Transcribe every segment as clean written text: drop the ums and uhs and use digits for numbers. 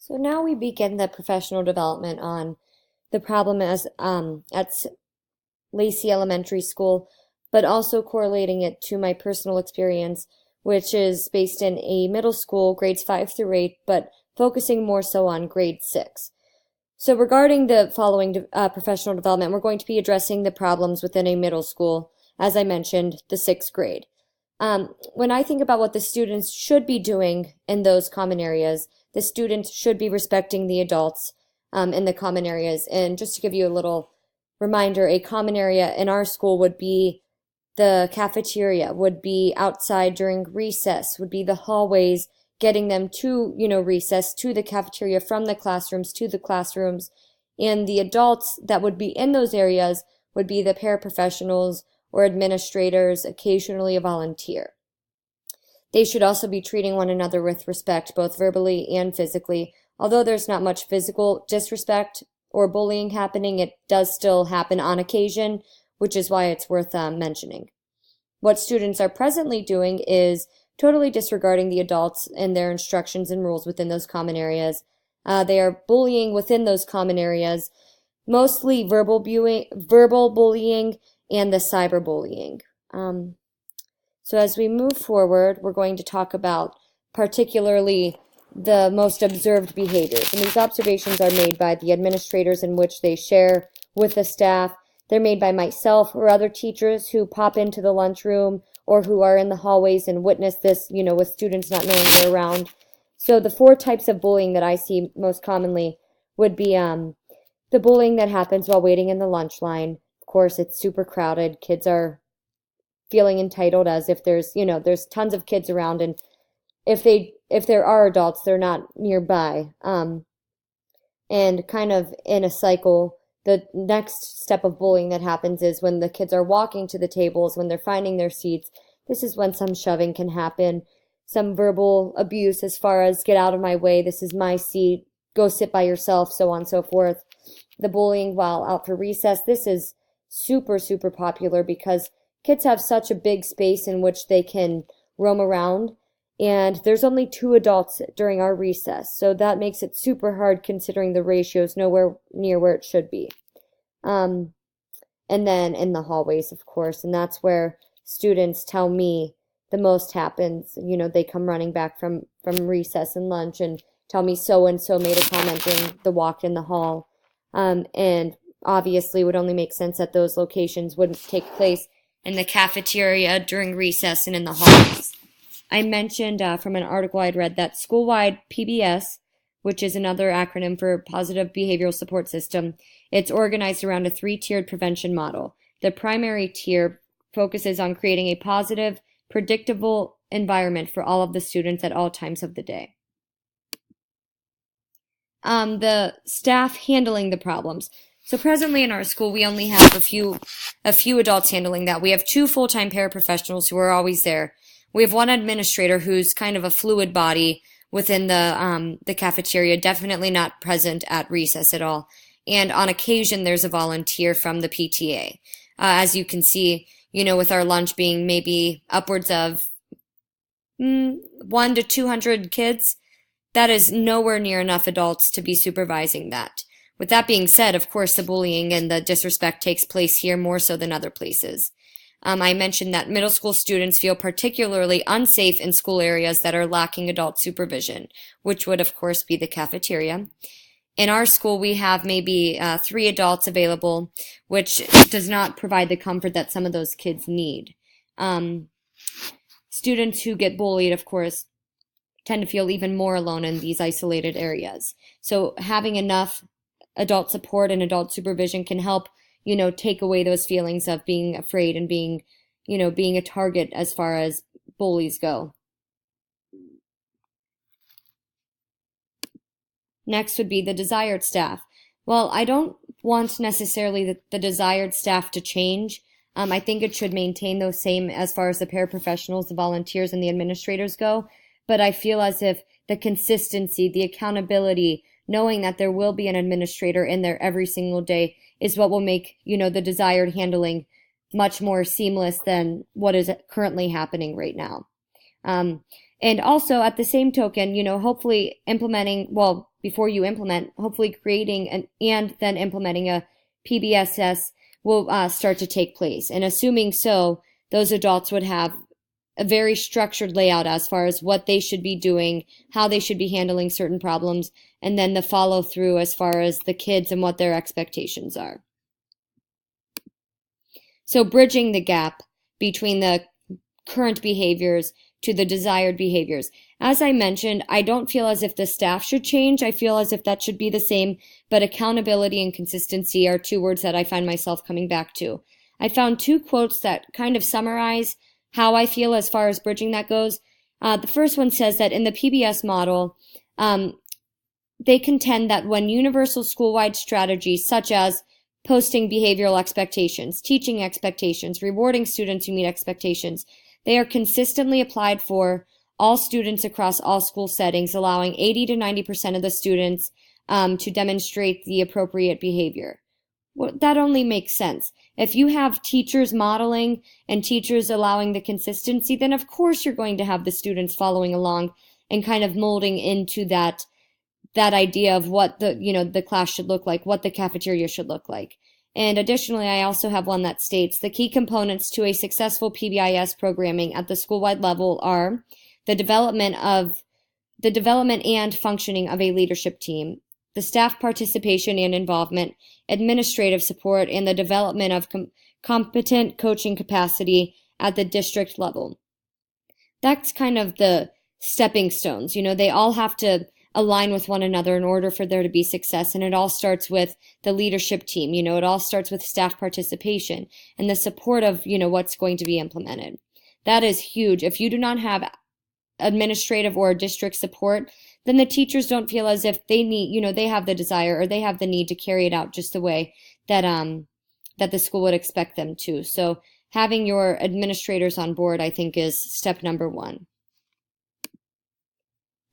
So now we begin the professional development on the problem as at Lacey Elementary School, but also correlating it to my personal experience, which is based in a middle school, grades 5 through 8, but focusing more so on grade 6. So regarding the following professional development, we're going to be addressing the problems within a middle school, as I mentioned, the 6th grade. When I think about what the students should be doing in those common areas, the students should be respecting the adults in the common areas. And just to give you a little reminder, a common area in our school would be the cafeteria, would be outside during recess, would be the hallways, getting them to, recess, to the cafeteria, from the classrooms to the classrooms. And the adults that would be in those areas would be the paraprofessionals or administrators, occasionally a volunteer. They should also be treating one another with respect, both verbally and physically. Although there's not much physical disrespect or bullying happening, it does still happen on occasion, which is why it's worth mentioning. What students are presently doing is totally disregarding the adults and their instructions and rules within those common areas. They are bullying within those common areas, mostly verbal bullying and the cyberbullying. So as we move forward, we're going to talk about particularly the most observed behaviors. And these observations are made by the administrators, in which they share with the staff. They're made by myself or other teachers who pop into the lunchroom or who are in the hallways and witness this, with students not knowing they're around. So the 4 types of bullying that I see most commonly would be the bullying that happens while waiting in the lunch line. Of course, it's super crowded. Kids are feeling entitled as if there's tons of kids around, and if there are adults, they're not nearby. And kind of in a cycle, the next step of bullying that happens is when the kids are walking to the tables, when they're finding their seats. This is when some shoving can happen, some verbal abuse as far as get out of my way, this is my seat, go sit by yourself, so on and so forth. The bullying while out for recess, this is super, super popular because kids have such a big space in which they can roam around, and there's only 2 adults during our recess, so that makes it super hard considering the ratios nowhere near where it should be. And then in the hallways, of course, and that's where students tell me the most happens. They come running back from recess and lunch and tell me so-and-so made a comment during the walk in the hall. And obviously it would only make sense that those locations wouldn't take place in the cafeteria during recess and in the hallways. I mentioned from an article I'd read that school-wide PBS, which is another acronym for Positive Behavioral Support System, it's organized around a 3-tiered prevention model. The primary tier focuses on creating a positive, predictable environment for all of the students at all times of the day. The staff handling the problems. So presently in our school, we only have a few adults handling that. We have 2 full-time paraprofessionals who are always there. We have 1 administrator who's kind of a fluid body within the cafeteria, definitely not present at recess at all. And on occasion, there's a volunteer from the PTA. As you can see, with our lunch being maybe upwards of 1 to 200 kids, that is nowhere near enough adults to be supervising that. With that being said, of course, the bullying and the disrespect takes place here more so than other places. I mentioned that middle school students feel particularly unsafe in school areas that are lacking adult supervision, which would, of course, be the cafeteria. In our school, we have maybe 3 adults available, which does not provide the comfort that some of those kids need. Students who get bullied, of course, tend to feel even more alone in these isolated areas. So having enough adult support and adult supervision can help, take away those feelings of being afraid and being a target as far as bullies go. Next would be the desired staff. Well, I don't want necessarily the desired staff to change. I think it should maintain those same as far as the paraprofessionals, the volunteers, and the administrators go. But I feel as if the consistency, the accountability, knowing that there will be an administrator in there every single day is what will make, the desired handling much more seamless than what is currently happening right now. And also at the same token, hopefully implementing, before you implement, hopefully creating and then implementing a PBSS will start to take place. And assuming so, those adults would have a very structured layout as far as what they should be doing, how they should be handling certain problems, and then the follow through as far as the kids and what their expectations are. So bridging the gap between the current behaviors to the desired behaviors. As I mentioned, I don't feel as if the staff should change. I feel as if that should be the same, but accountability and consistency are two words that I find myself coming back to. I found two quotes that kind of summarize how I feel as far as bridging that goes. The first one says that in the PBS model, they contend that when universal school-wide strategies such as posting behavioral expectations, teaching expectations, rewarding students who meet expectations, they are consistently applied for all students across all school settings, allowing 80 to 90% of the students to demonstrate the appropriate behavior. Well, that only makes sense. If you have teachers modeling and teachers allowing the consistency, then of course you're going to have the students following along and kind of molding into that idea of what the class should look like, what the cafeteria should look like. And additionally, I also have one that states the key components to a successful PBIS programming at the school-wide level are the development and functioning of a leadership team, the staff participation and involvement, administrative support, and the development of competent coaching capacity at the district level. That's kind of the stepping stones. They all have to align with one another in order for there to be success. And it all starts with the leadership team. It all starts with staff participation and the support of, what's going to be implemented. That is huge. If you do not have administrative or district support, then the teachers don't feel as if they need, they have the desire or they have the need to carry it out just the way that the school would expect them to. So having your administrators on board, I think, is step number one.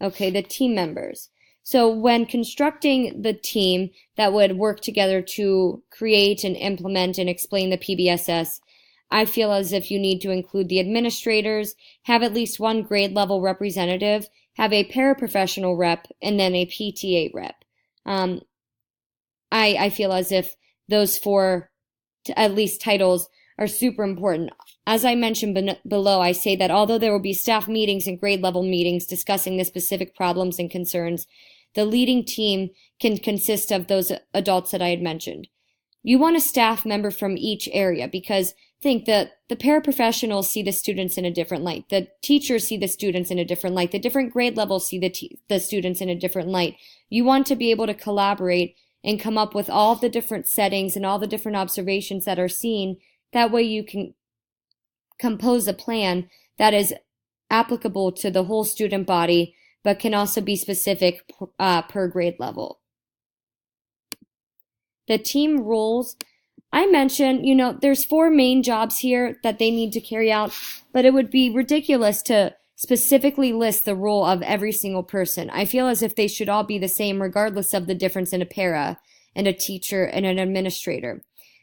Okay, the team members. So when constructing the team that would work together to create and implement and explain the PBSS, I feel as if you need to include the administrators, have at least one grade level representative, have a paraprofessional rep, and then a PTA rep. I feel as if those four, at least titles, are super important. As I mentioned below, I say that although there will be staff meetings and grade level meetings discussing the specific problems and concerns, the leading team can consist of those adults that I had mentioned. You want a staff member from each area because think that the paraprofessionals see the students in a different light. The teachers see the students in a different light. The different grade levels see the students in a different light. You want to be able to collaborate and come up with all the different settings and all the different observations that are seen. That way you can compose a plan that is applicable to the whole student body, but can also be specific per grade level. The team roles, I mentioned, there's four main jobs here that they need to carry out, but it would be ridiculous to specifically list the role of every single person. I feel as if they should all be the same regardless of the difference in a para and a teacher and an administrator.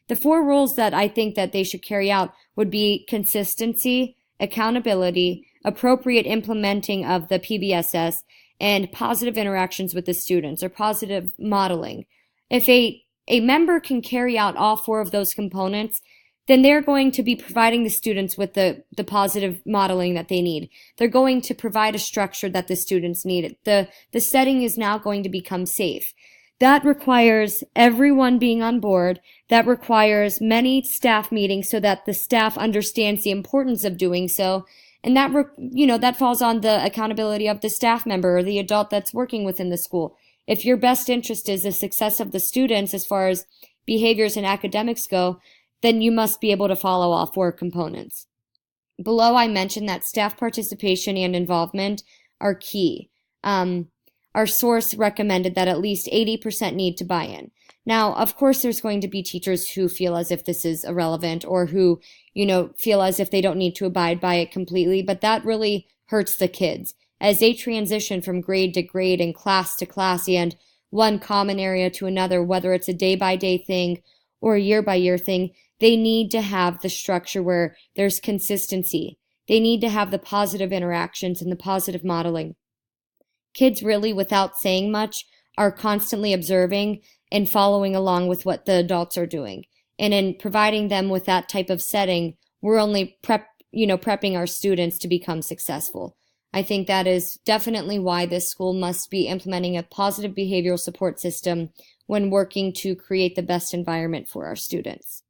The four roles that I think that they should carry out would be consistency, accountability, appropriate implementing of the PBSS, and positive interactions with the students or positive modeling. If a member can carry out all four of those components, then they're going to be providing the students with the positive modeling that they need. They're going to provide a structure that the students need. The setting is now going to become safe. That requires everyone being on board. That requires many staff meetings so that the staff understands the importance of doing so. And that falls on the accountability of the staff member or the adult that's working within the school. If your best interest is the success of the students as far as behaviors and academics go, then you must be able to follow all four components. Below, I mentioned that staff participation and involvement are key. Our source recommended that at least 80% need to buy in. Now, of course, there's going to be teachers who feel as if this is irrelevant or who, feel as if they don't need to abide by it completely, but that really hurts the kids. As they transition from grade to grade and class to class and one common area to another, whether it's a day-by-day thing or a year-by-year thing, they need to have the structure where there's consistency. They need to have the positive interactions and the positive modeling. Kids really, without saying much, are constantly observing and following along with what the adults are doing. And in providing them with that type of setting, we're only prepping our students to become successful. I think that is definitely why this school must be implementing a positive behavioral support system when working to create the best environment for our students.